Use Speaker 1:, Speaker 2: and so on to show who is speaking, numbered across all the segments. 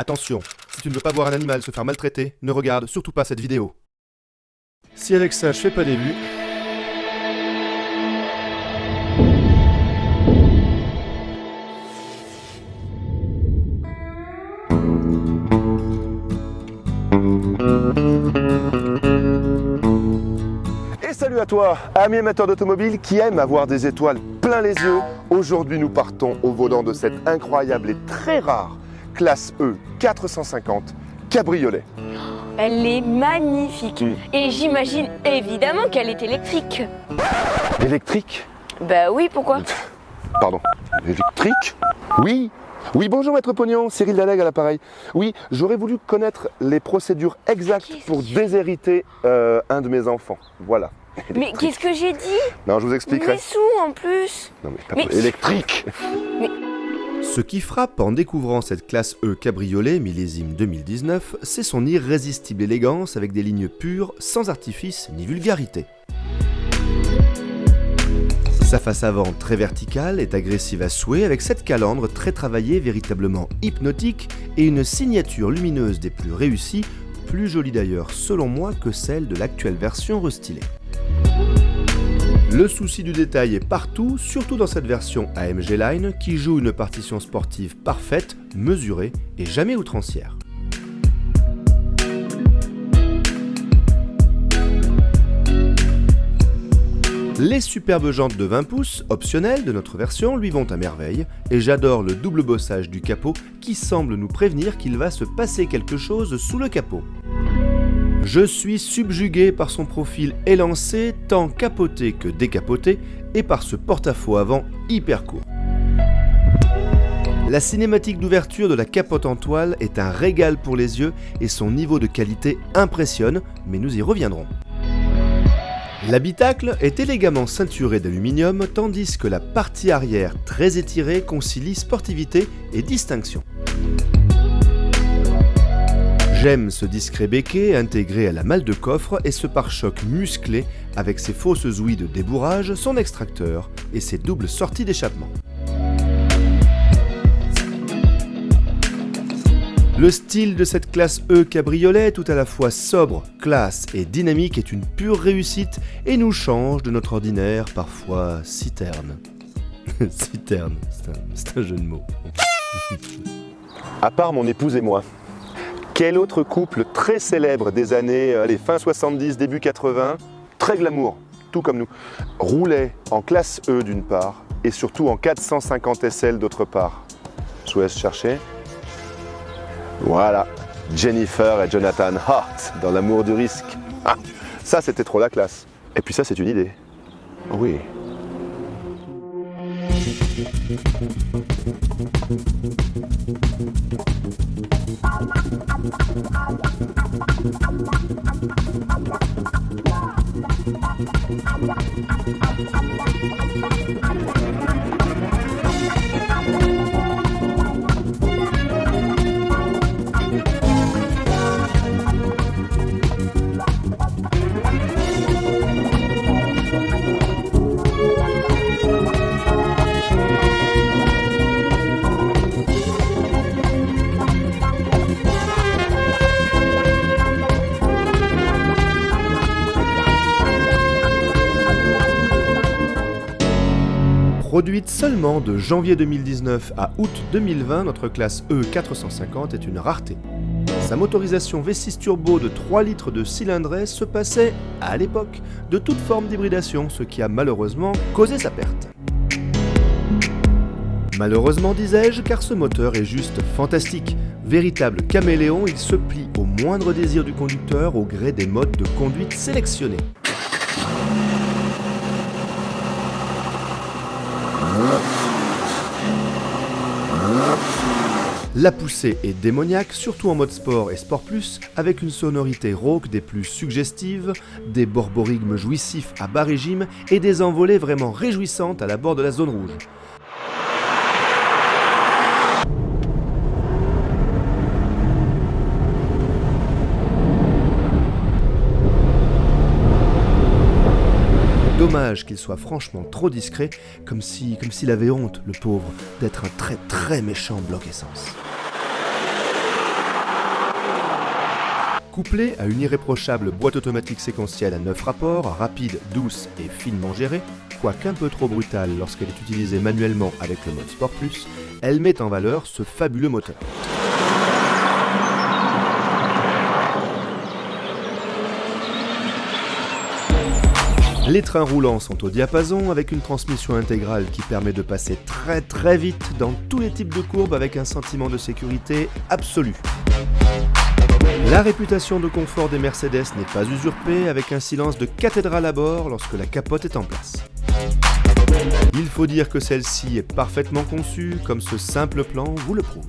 Speaker 1: Attention, si tu ne veux pas voir un animal se faire maltraiter, ne regarde surtout pas cette vidéo. Si avec ça je fais pas des vues...
Speaker 2: Et salut à toi, ami amateur d'automobile qui aime avoir des étoiles plein les yeux. Aujourd'hui nous partons au volant de cette incroyable et très rare classe E 450 cabriolet.
Speaker 3: Elle est magnifique. Et j'imagine évidemment qu'elle est électrique.
Speaker 2: Électrique?
Speaker 3: Bah oui, pourquoi?
Speaker 2: Pardon, électrique? Oui. Oui, bonjour Maître Pognon, Cyril Daleg à l'appareil. Oui, j'aurais voulu connaître les procédures exactes pour déshériter un de mes enfants. Voilà.
Speaker 3: Mais qu'est-ce que j'ai dit?
Speaker 2: Non, je vous expliquerai.
Speaker 3: Des sous en plus.
Speaker 2: Non mais, électrique.
Speaker 1: Ce qui frappe en découvrant cette classe E cabriolet millésime 2019, c'est son irrésistible élégance avec des lignes pures, sans artifice ni vulgarité. Sa face avant très verticale est agressive à souhait avec cette calandre très travaillée, véritablement hypnotique et une signature lumineuse des plus réussies, plus jolie d'ailleurs selon moi que celle de l'actuelle version restylée. Le souci du détail est partout, surtout dans cette version AMG Line qui joue une partition sportive parfaite, mesurée et jamais outrancière. Les superbes jantes de 20 pouces, optionnelles de notre version, lui vont à merveille, et j'adore le double bossage du capot qui semble nous prévenir qu'il va se passer quelque chose sous le capot. Je suis subjugué par son profil élancé, tant capoté que décapoté, et par ce porte-à-faux avant hyper court. La cinématique d'ouverture de la capote en toile est un régal pour les yeux et son niveau de qualité impressionne, mais nous y reviendrons. L'habitacle est élégamment ceinturé d'aluminium, tandis que la partie arrière, très étirée, concilie sportivité et distinction. J'aime ce discret béquet intégré à la malle de coffre et ce pare-choc musclé avec ses fausses ouïes de débourrage, son extracteur et ses doubles sorties d'échappement. Le style de cette classe E cabriolet, tout à la fois sobre, classe et dynamique, est une pure réussite et nous change de notre ordinaire, parfois citerne. Citerne, c'est un jeu de mots.
Speaker 2: À part mon épouse et moi, quel autre couple très célèbre des années fin 70, début 80, très glamour, tout comme nous, roulait en classe E d'une part et surtout en 450 SL d'autre part? Je vous laisse chercher. Voilà, Jennifer et Jonathan Hart dans L'amour du risque. Ah, ça c'était trop la classe. Et puis ça c'est une idée. Oui.
Speaker 1: Produite seulement de janvier 2019 à août 2020, notre classe E 450 est une rareté. Sa motorisation V6 turbo de 3 litres de cylindrée se passait, à l'époque, de toute forme d'hybridation, ce qui a malheureusement causé sa perte. Malheureusement disais-je, car ce moteur est juste fantastique. Véritable caméléon, il se plie au moindre désir du conducteur au gré des modes de conduite sélectionnés. La poussée est démoniaque, surtout en mode sport et sport plus, avec une sonorité rauque des plus suggestives, des borborigmes jouissifs à bas régime et des envolées vraiment réjouissantes à la bord de la zone rouge. Dommage qu'il soit franchement trop discret, comme s'il avait honte, le pauvre, d'être un très très méchant bloc essence. Couplée à une irréprochable boîte automatique séquentielle à 9 rapports, rapide, douce et finement gérée, quoique un peu trop brutale lorsqu'elle est utilisée manuellement avec le mode Sport Plus, elle met en valeur ce fabuleux moteur. Les trains roulants sont au diapason avec une transmission intégrale qui permet de passer très vite dans tous les types de courbes avec un sentiment de sécurité absolu. La réputation de confort des Mercedes n'est pas usurpée avec un silence de cathédrale à bord lorsque la capote est en place. Il faut dire que celle-ci est parfaitement conçue, comme ce simple plan vous le prouve.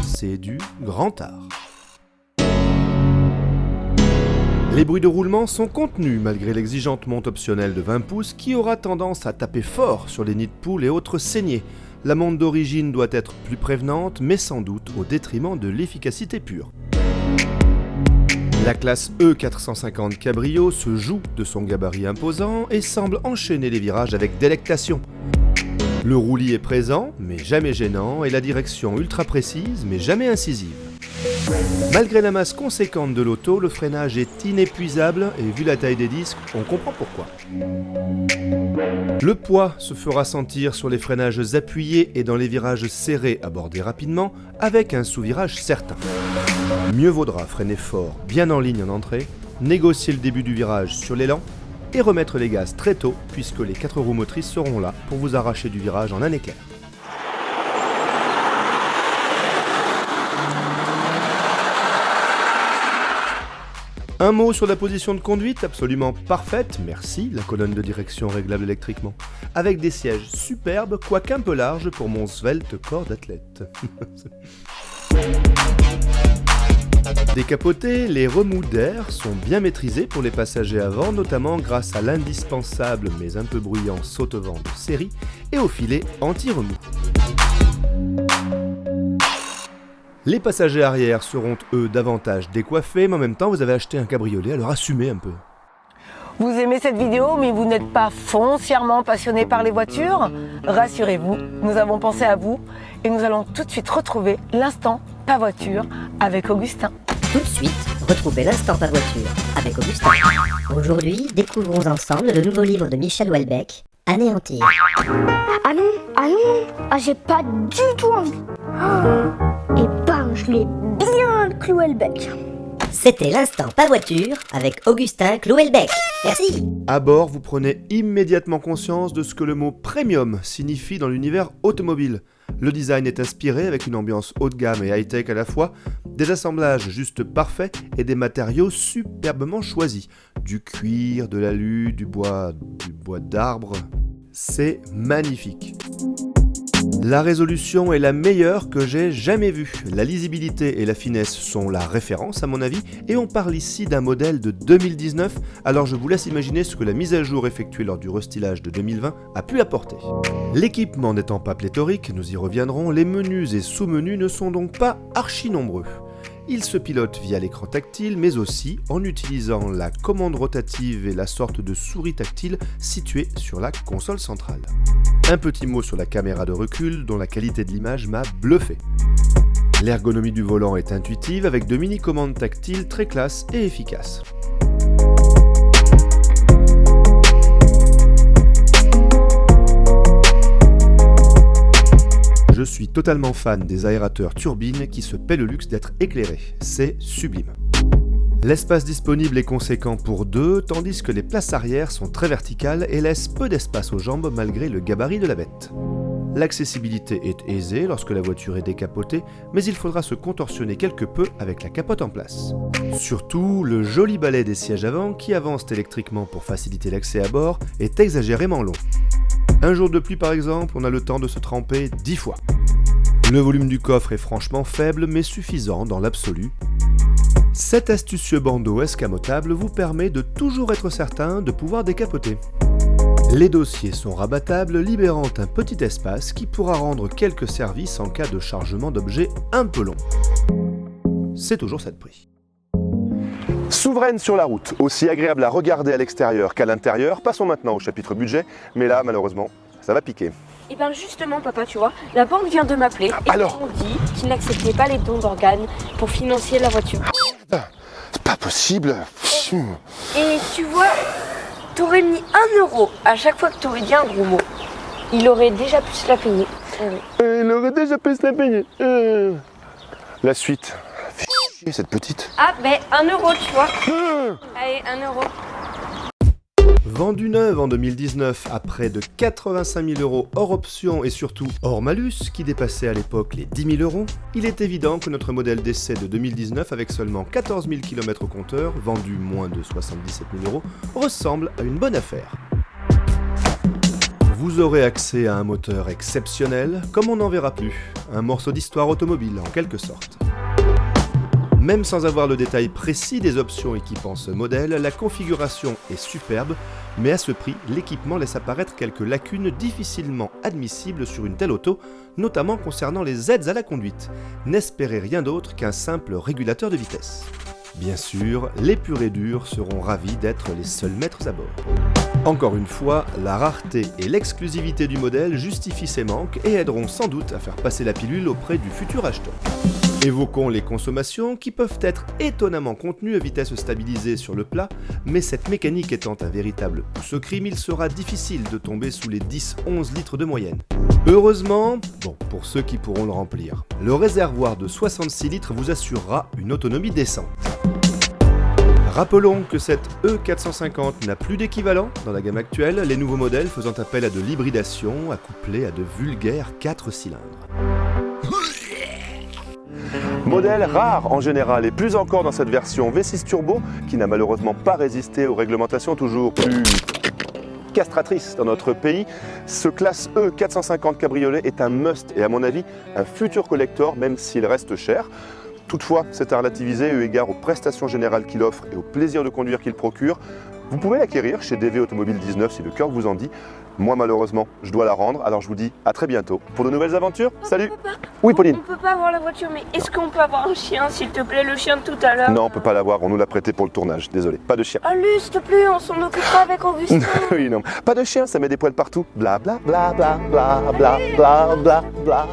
Speaker 1: C'est du grand art. Les bruits de roulement sont contenus malgré l'exigeante monte optionnelle de 20 pouces qui aura tendance à taper fort sur les nids de poules et autres saignées. La monte d'origine doit être plus prévenante, mais sans doute au détriment de l'efficacité pure. La classe E450 Cabrio se joue de son gabarit imposant et semble enchaîner les virages avec délectation. Le roulis est présent, mais jamais gênant, et la direction ultra précise, mais jamais incisive. Malgré la masse conséquente de l'auto, le freinage est inépuisable et vu la taille des disques, on comprend pourquoi. Le poids se fera sentir sur les freinages appuyés et dans les virages serrés abordés rapidement avec un sous-virage certain. Mieux vaudra freiner fort, bien en ligne en entrée, négocier le début du virage sur l'élan et remettre les gaz très tôt puisque les 4 roues motrices seront là pour vous arracher du virage en un éclair. Un mot sur la position de conduite absolument parfaite, merci, la colonne de direction réglable électriquement, avec des sièges superbes, quoique un peu larges pour mon svelte corps d'athlète. Décapotés, les remous d'air sont bien maîtrisés pour les passagers avant, notamment grâce à l'indispensable mais un peu bruyant saute-vent de série et au filet anti-remous. Les passagers arrière seront, eux, davantage décoiffés, mais en même temps, vous avez acheté un cabriolet, alors assumez un peu.
Speaker 4: Vous aimez cette vidéo, mais vous n'êtes pas foncièrement passionné par les voitures? Rassurez-vous, nous avons pensé à vous et nous allons tout de suite retrouver l'instant pas voiture avec Augustin.
Speaker 5: Tout de suite, retrouvez l'instant pas voiture avec Augustin. Aujourd'hui, découvrons ensemble le nouveau livre de Michel Houellebecq, Anéantir.
Speaker 6: Ah non, j'ai pas du tout envie. Et bam, je l'ai bien cloué le bec.
Speaker 5: C'était l'instant pas voiture avec Augustin Houellebecq. Merci.
Speaker 1: À bord, vous prenez immédiatement conscience de ce que le mot premium signifie dans l'univers automobile. Le design est inspiré avec une ambiance haut de gamme et high-tech à la fois, des assemblages juste parfaits et des matériaux superbement choisis. Du cuir, de l'alu, du bois d'arbre. C'est magnifique. La résolution est la meilleure que j'ai jamais vue. La lisibilité et la finesse sont la référence à mon avis et on parle ici d'un modèle de 2019, alors je vous laisse imaginer ce que la mise à jour effectuée lors du restylage de 2020 a pu apporter. L'équipement n'étant pas pléthorique, nous y reviendrons, les menus et sous-menus ne sont donc pas archi nombreux. Il se pilote via l'écran tactile, mais aussi en utilisant la commande rotative et la sorte de souris tactile située sur la console centrale. Un petit mot sur la caméra de recul, dont la qualité de l'image m'a bluffé. L'ergonomie du volant est intuitive, avec de mini-commandes tactiles très classe et efficaces. Je suis totalement fan des aérateurs turbines qui se paient le luxe d'être éclairés. C'est sublime. L'espace disponible est conséquent pour deux, tandis que les places arrière sont très verticales et laissent peu d'espace aux jambes malgré le gabarit de la bête. L'accessibilité est aisée lorsque la voiture est décapotée, mais il faudra se contorsionner quelque peu avec la capote en place. Surtout, le joli balai des sièges avant, qui avancent électriquement pour faciliter l'accès à bord, est exagérément long. Un jour de pluie par exemple, on a le temps de se tremper 10 fois. Le volume du coffre est franchement faible, mais suffisant dans l'absolu. Cet astucieux bandeau escamotable vous permet de toujours être certain de pouvoir décapoter. Les dossiers sont rabattables, libérant un petit espace qui pourra rendre quelques services en cas de chargement d'objets un peu long. C'est toujours ça de prix.
Speaker 2: Souveraine sur la route, aussi agréable à regarder à l'extérieur qu'à l'intérieur. Passons maintenant au chapitre budget, mais là, malheureusement, ça va piquer.
Speaker 3: Et bien justement papa, tu vois, la banque vient de m'appeler et
Speaker 2: Alors
Speaker 3: ils m'ont dit qu'ils n'acceptaient pas les dons d'organes pour financer la voiture.
Speaker 2: C'est pas possible.
Speaker 3: Et tu vois, t'aurais mis 1 euro à chaque fois que t'aurais dit un gros mot. Il aurait déjà pu se la payer.
Speaker 2: Il aurait déjà pu se la payer. La suite. Fais chier, cette petite.
Speaker 3: Ah ben 1 euro tu vois. Allez, 1 euro.
Speaker 1: Vendu neuve en 2019 à près de 85 000 euros hors option et surtout hors malus, qui dépassait à l'époque les 10 000 euros, il est évident que notre modèle d'essai de 2019 avec seulement 14 000 km au compteur, vendu moins de 77 000 euros, ressemble à une bonne affaire. Vous aurez accès à un moteur exceptionnel, comme on n'en verra plus, un morceau d'histoire automobile en quelque sorte. Même sans avoir le détail précis des options équipant ce modèle, la configuration est superbe, mais à ce prix, l'équipement laisse apparaître quelques lacunes difficilement admissibles sur une telle auto, notamment concernant les aides à la conduite. N'espérez rien d'autre qu'un simple régulateur de vitesse. Bien sûr, les purs et durs seront ravis d'être les seuls maîtres à bord. Encore une fois, la rareté et l'exclusivité du modèle justifient ces manques et aideront sans doute à faire passer la pilule auprès du futur acheteur. Évoquons les consommations qui peuvent être étonnamment contenues à vitesse stabilisée sur le plat, mais cette mécanique étant un véritable pouce au crime, il sera difficile de tomber sous les 10-11 litres de moyenne. Heureusement, pour ceux qui pourront le remplir, le réservoir de 66 litres vous assurera une autonomie décente. Rappelons que cette E450 n'a plus d'équivalent dans la gamme actuelle, les nouveaux modèles faisant appel à de l'hybridation accouplée à de vulgaires 4 cylindres.
Speaker 2: Modèle rare en général et plus encore dans cette version V6 Turbo qui n'a malheureusement pas résisté aux réglementations toujours plus castratrices dans notre pays. Ce classe E450 cabriolet est un must et à mon avis un futur collector même s'il reste cher. Toutefois, c'est à relativiser eu égard aux prestations générales qu'il offre et au plaisir de conduire qu'il procure. Vous pouvez l'acquérir chez DV Automobile 19 si le cœur vous en dit. Moi malheureusement, je dois la rendre, alors je vous dis à très bientôt pour de nouvelles aventures. Salut.
Speaker 3: Papa,
Speaker 2: Oui Pauline.
Speaker 3: on peut pas avoir la voiture, mais est-ce qu'on peut avoir un chien s'il te plaît, le chien de tout à l'heure?
Speaker 2: Non, on peut pas l'avoir, on nous l'a prêté pour le tournage, désolé, pas de chien.
Speaker 3: Allez, s'il te plaît, on s'en occupera avec Augustin.
Speaker 2: Oui, non, pas de chien, ça met des poils partout. Bla bla bla bla bla bla bla bla bla.